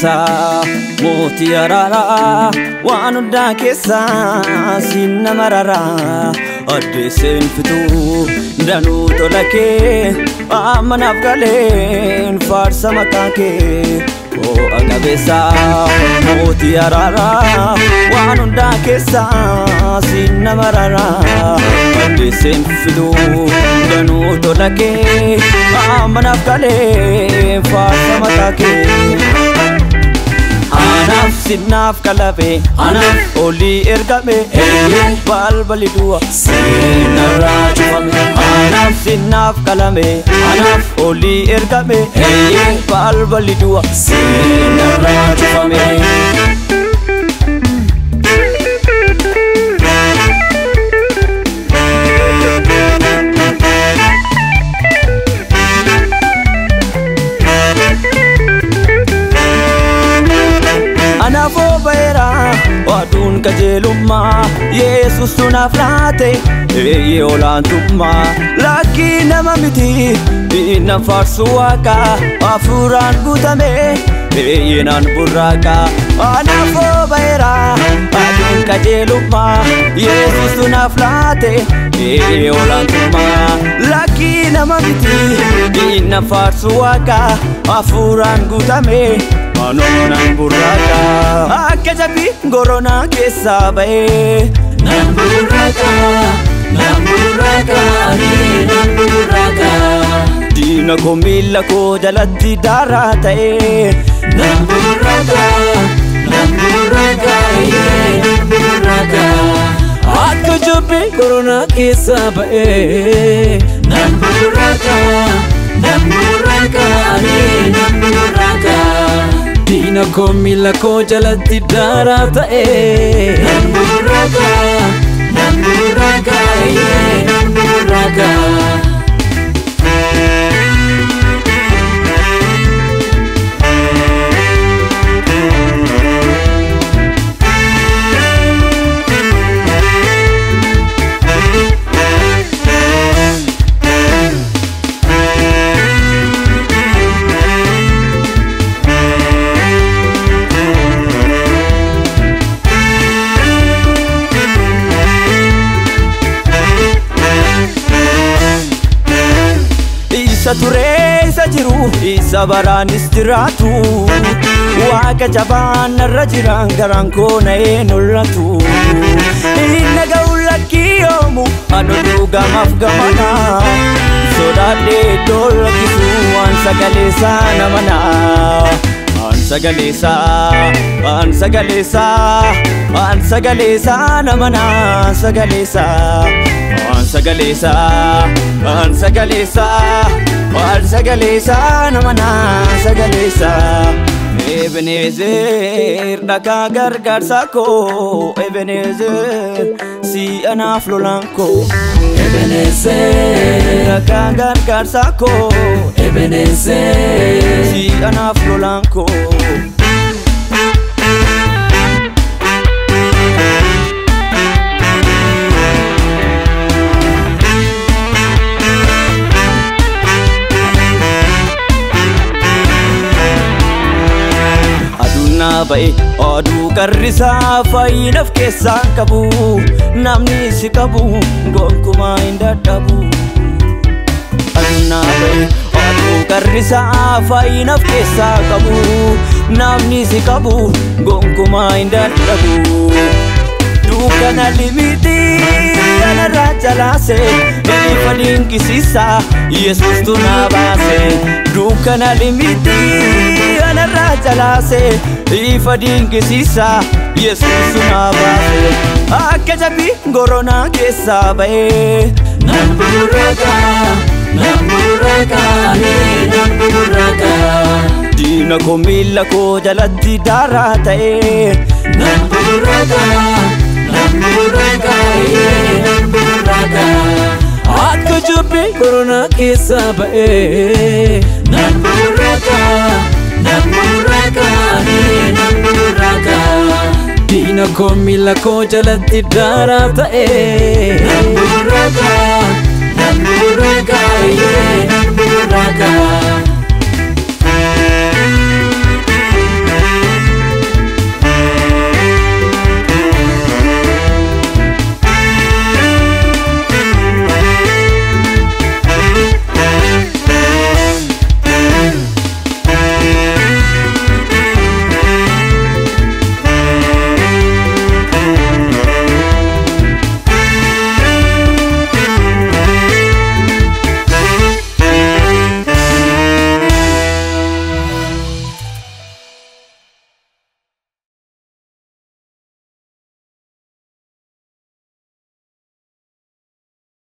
keessa mootii araara waan hundaa keessa sinna marara addeesseen fituu danuu tola kee amanaaf galeen faarsa maqaa kee O'a qabeessa mootii araara waan hundaa keessa sinna marara addeesseen fituu danuu tola kee amanaaf galeen faarsa maqaa kee Anaf sinnaaf qalame anaf olii ergame balbali du'a seenarraa cufame Anaf sinnaaf qalame anaf olii ergame balbali du'a seenarraa cufame Anafo bayra wadun kajelumma Yesus tunaaf laate eye olaantumma Laki nama miti inna faarsu waaqa Afuuraan guutame eye naan burraaqa Anafo bayra wadun kajelumma Yesus tunaaf laate eye olaantumma Laki nama miti inna faarsu waaqa Afuuraan guutame Manonan burraka Akka jabi gorona keessa bae Nan burraka Dina ko mila ko jalatti dara ta'e Nan burraka Akka jabi gorona keessa bae Nan burraka Dina ko mila ko jalatti dara ta'e Nan burraka Isa ture isa jiru isa baraanis jiraatu Waaqa jabaan narra jiran garaan koo na'ee nolatu Inna ga'u lakkii yoomu anu dhuugamaaf gamana Sodaadhee iddoo lakkisu waan sagaleessaa namana Waan sagaleessaa namana Waan sagaleessaa namana sagaleessaa Ebenezer dhagaa gargaarsa koo Ebenezer si anaaf lolaan koo Ebenezer dhagaa gargaarsa koo Ebenezer si anaaf lolaan koo Bae oduu qarrisaa fayyinaaf keessaa qabu Namni si qabu gonkumaa hin dadhabu Adunaa bae oduu qarrisaa fayyinaaf keessaa qabu Namni si qabu gonkumaa hin dadhabu Dukkana limiti anarraa jalaase Ifa dinqisiisa Yesus tu na baase Dukkana limiti anarraa jalaase Ifa dinqisiisa Yesus tu na baase Akka jabi gorona keessa bae Nan burraka Dina ko mila ko jalatti dara ta'e Nan burraka Akka jabi gorona keessa bae Nan burraka Dina ko mila ko jalatti dara ta'e Nan burraka